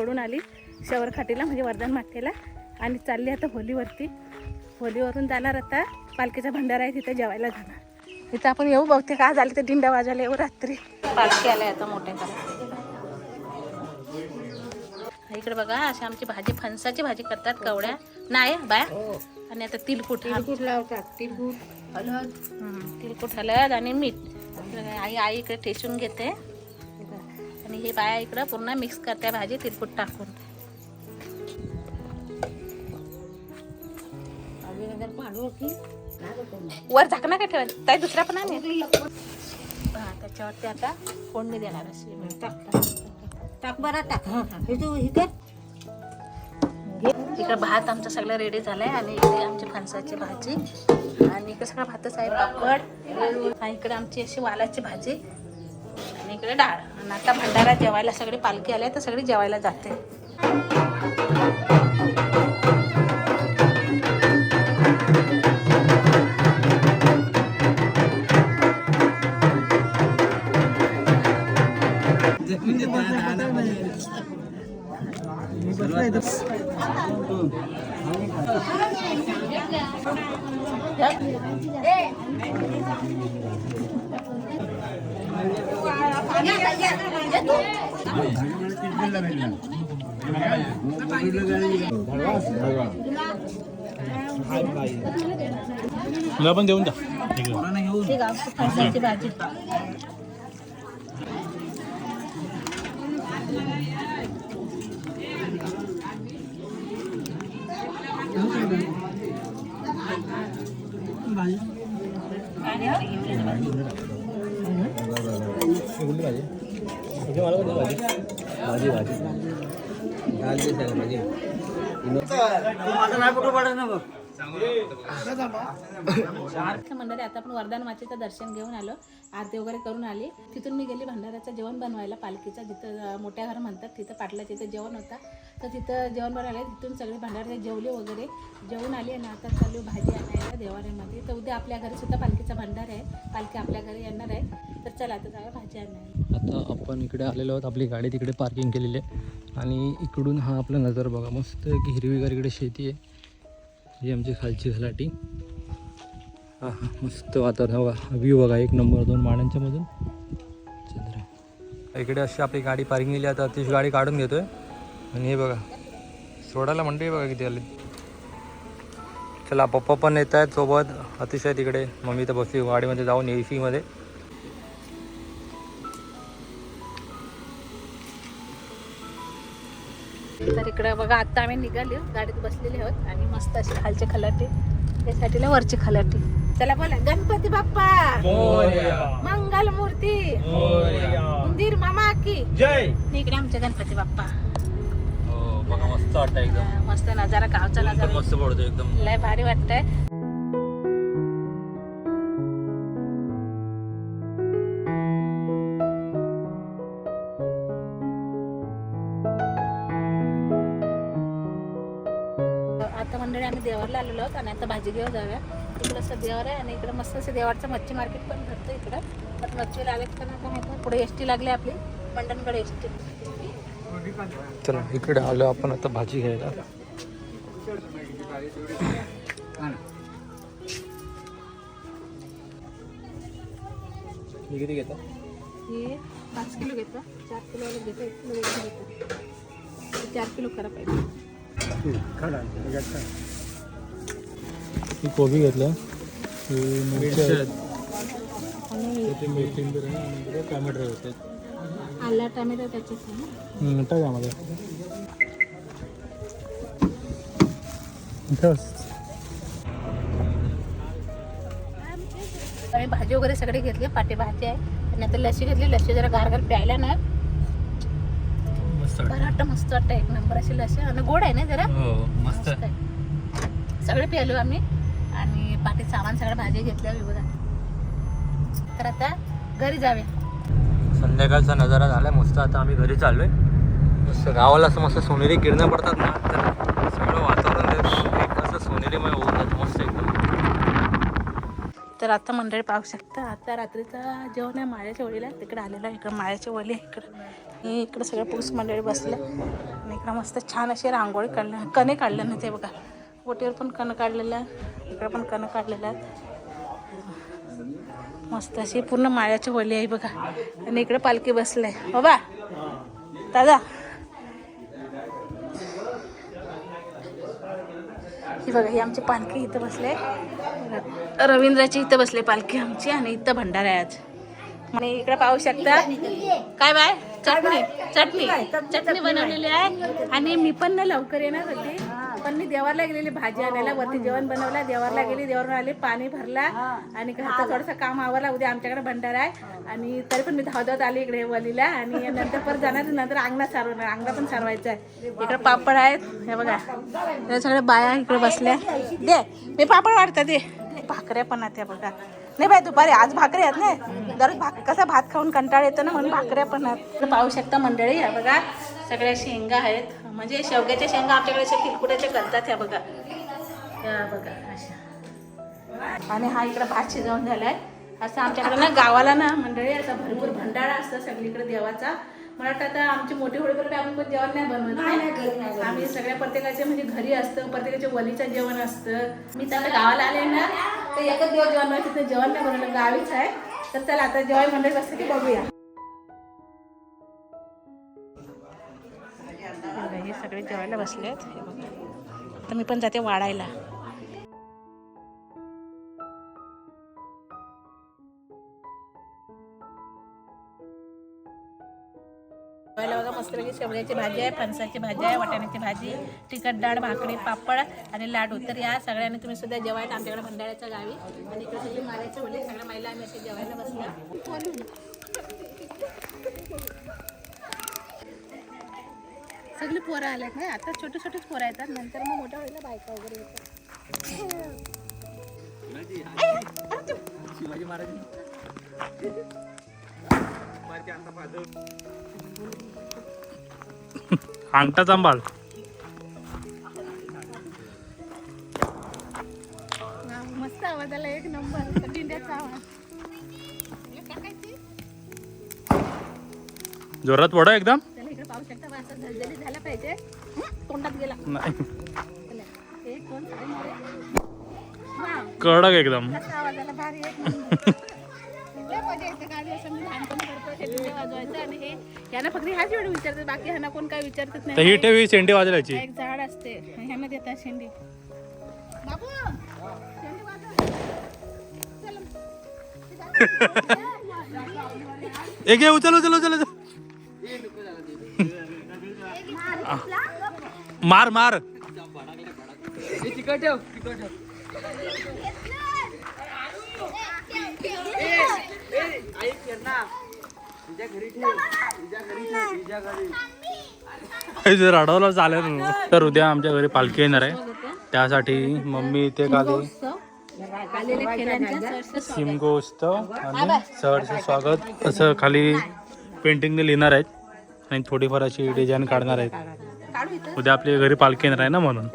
सोडून आली शवर खाटीला म्हणजे वर्धन मातेला आणि चालली आता होलीवरती. होलीवरून जाणार आता पालखीचा भंडारा आहे तिथे जेवायला जाणार. तिथं आपण येऊ बहुतेक आज आले तर दिंडा वाजायला येऊ रात्री. पालखी आल्या आता मोठ्या करा. इकडे बघा अशी आमची भाजी फणसाची भाजी करतात कवड्या नाही बाया. आणि आता तिलकुट लावतात. तिलकुट हळद तिलकुट हळद आणि मीठ. आई इकडे ठेचून घेते आणि हे बाया इकडं पूर्ण मिक्स करते भाजी तिलकुट टाकून. वर झाकणा काय ठेवायचं ताई दुसरा पण आहे. त्याच्यावरती आता फोडणी देणार अशी. टाक बरा टाक. इकडे भात आमचं सगळं रेडी झालंय आणि इकडे आमची फणसाची भाजी आणि इकडे सगळं भातच आहे. पापड आणि इकडे आमची अशी वालाची भाजी आणि इकडे डाळ. आणि आता भंडारा जेवायला सगळी पालखी आल्या तर सगळी जेवायला जाते. तुला पण देऊन द्या. फणसाची भाजी मंडळी. आता आपण वर्धन मातेचं दर्शन घेऊन आलो. आरती वगैरे करून आली. तिथून मी गेली भंडाऱ्याचं जेवण बनवायला पालखीचा जिथं मोठ्या घर म्हणतात तिथं पाटला तिथं जेवण होता तर तिथं जेवण बनवायला तिथून सगळे भंडारे जेवले वगैरे जेवून आली. आणि आता चालू भाजी आणायला देवाऱ्यामध्ये. तर उद्या आपल्या घरी सुद्धा पालखीचा भंडारा आहे. पालखी आपल्या घरी येणार आहे. तर चला आता जाऊया भाजी आणायला. आता आपण इकडे आलेलो आहोत. आपली गाडी तिकडे पार्किंग केलेली आहे आणि इकडून हा आपला नजर बघा मस्त की हिरवीगार इकडे शेती आहे. ही आमची खालची घलाटी. हा हा मस्त वातावरण बघा. व्ह्यू बघा एक नंबर. 2 माड्यांच्या मधून चंद्र. इकडे अशी आपली गाडी पार्किंग केली. आता अतिश गाडी काढून घेतोय आणि हे बघा सोडायला मंडळी बघा किती आले. चला पप्पा पण येत आहेत सोबत. अतिशय तिकडे मम्मी तर बसली गाडीमध्ये जाऊन AC मध्ये. तर इकडे बघा आता आम्ही निघालो गाडीत बसलेले आहोत आणि मस्त अशी खालची खलाटी त्यासाठी वरची खलाटी. चला बोला गणपती बाप्पा मंगल मूर्ती मंदिर मामा की जय. इकडे आमचे गणपती बाप्पा. हो बघा मस्त वाटतं एकदम. मस्त नजारा गावचा नजारा मस्त पडतो एकदम. लय भारी वाटतंय. आता मंडळी आम्ही देवारला आलेलो आहोत आणि आता भाजी घेऊन जाऊया. इकडं असं देवार आहे आणि इकडं मस्त असं देवारचं मच्छी मार्केट पण भरतं इकडं. पण मच्छी लागेल पण आता माहिती पुढे SD लागली आपली मंडणकडे SD. चला इकडे आलो आपण आता भाजी घ्यायला. किती घेता? हे 5 किलो घेतं. 4 किलो घेतं. 1 किलो वेगळं घेतं. 4 किलो करा पाहिजे. ही कोबी घेतलं. टोमॅटो होते. आला टोमॅटो त्याच्यात टाकामध्ये आम्ही भाजी वगैरे सगळे घेतली. पाटी भाजी आहे आणि आता लस्सी घेतली. लस्सी जरा गार प्यायला ना बरं वाटतं. मस्त वाटतं एक नंबर अशी लस्सी आणि गोड आहे ना जरा मस्त आहे. सगळे प्यालो आम्ही आणि पाटीत सामान सगळं भाजी घेतल्या बघा. तर आता घरी जाऊया. संध्याकाळचा नजारा झाला मस्त. आता आम्ही घरी चाललोय. मस्त गावाला असं मस्त सोनेरी किरणं पडतात ना तर सगळं वातावरण एक असं सोनेरीमय होऊन जातं मस्त एकदम. तर आता मंडळी पाहू शकता, आता रात्रीचा जेवण आहे माळ्याच्या वळीला, तिकडे आलेला आहे. इकडं माळ्याच्या वळी आहे इकडं. इकडं सगळं पुरुष मंडळी बसले आणि इकडं मस्त छान अशी रांगोळी काढल्या, कणे काढल्या ना ते बघा. ओटीवर पण कणं काढलेलं आहे, इकडं पण कणं काढलेलं आहे. मस्त अशी पूर्ण माळ्याची वली आहे बघा. आणि इकडे पालखी बसले बाबा दादा. ही बघा, ही आमची पालखी इथं बसले, रवींद्राची इथं बसले पालखी आमची. आणि इथं भंडारा आहे आज. आणि इकडे पाहू शकता काय बाय चटणी चटणी चटणी बनवलेली आहे. आणि मी पण ना लवकर येणार होती, पण मी देवाला गेलेली भाजी आणायला. वरती जेवण बनवला, देवाला गेली, देवावरून आले, पाणी भरला आणि घरचं थोडंसं काम आवरला. उद्या आमच्याकडे भंडारा आहे. आणि तरी पण मी धावत आली इकडे वलीला. आणि नंतर परत जाणार, नंतर अंगणा सारवणार, अंगणा पण सारवायचा आहे. इकडे पापड आहेत हे बघा, हे सगळ्या बाया इकडे बसल्या. दे मी पापड वाढतात, दे. भाकऱ्या पण आहेत बघा. नाही बाय दुपारी आज भाकरी आहेत ना, दररोज कसा भात खाऊन कंटाळ येतो ना, म्हणून भाकऱ्या पण आहेत. पाहू शकता मंडळी ह्या बघा, सगळ्या शेंगा आहेत. म्हणजे शेवग्याच्या शेंगा आमच्याकडे अशा तिलकुट्याच्या करतात ह्या बघा, ह्या बघा अशा. आणि हा इकडं भात शिजवून झालाय. असं आमच्याकडे ना गावाला ना मंडळी असा भरपूर भंडारा असतं सगळीकडे देवाचा. मला वाटतं आता आमची मोठी होळी करते, आपण पण जेवण नाही बनवत. आम्ही सगळ्या प्रत्येकाचे म्हणजे घरी असतं, प्रत्येकाच्या वलीचं जेवण असतं. मी तर गावाला आले ना तर एकच दिवस जेवण बनवायचं, तर जेवण नाही बनवलं, गावीच आहे. तर चला आता जेवण मंडळी बसतं की बघूया. हे सगळे जेवायला बसले आहेत हे बघा. तर मी पण जाते वाढायला. बघा मस्तपैकी शेवग्याची भाजी आहे, फणसाची भाजी आहे, वाटाण्याची भाजी, तिखट डाळ, भाकरी, पापड आणि लाडू. तर या सगळ्यांनी तुम्ही सुद्धा जेवायला आमच्याकडे भंडाऱ्याच्या गावी. आणि इकडे सगळी माळ्याची वळी, सगळ्या महिला आम्ही असे जेवायला बसल्या. सगळी पोरं आल्यात ना, आता छोटे छोटेच पोरं येतात, नंतर मग मोठ्या वेळेला बायका वगैरे येतात. शिवाजी महाराज अंगठा सांभाळ. मस्त आवाज आला, एक नंबर दिंड्याचा आवाज. जोरात पडा एकदम. त्याला इकडे पाहू शकता, असं झलझली झाला पाहिजे. तोंडात गेला नाही, एक दोन कडक एकदम. असा आवाज आला भारी. एक नंबर मजा येते गाडी. असं मी लहानपणी करतो, शेंडी वाजवायचं. आणि हे यांना फक्त ह्याच वेळ विचारतात, बाकी ह्यांना कोण काय विचारतच नाही. ही ठेवी शेंडी वाजवायची. एक झाड असते ह्यांना देतात शेंडी. बाबू शेंडी वाजव. एक उचल उचल उचल. मार मार. जर अडवलं चालेल. तर उद्या आमच्या घरी पालखी येणार आहे, त्यासाठी मम्मी इथे खाली शिमगोत्सव आणि सहर्ष स्वागत असं खाली पेंटिंगने लिहिणार आहेत. आणि थोडीफार अशी डिझाईन काढणार आहेत. उद्या आपल्या घरी पालखी येणार आहे ना, म्हणून.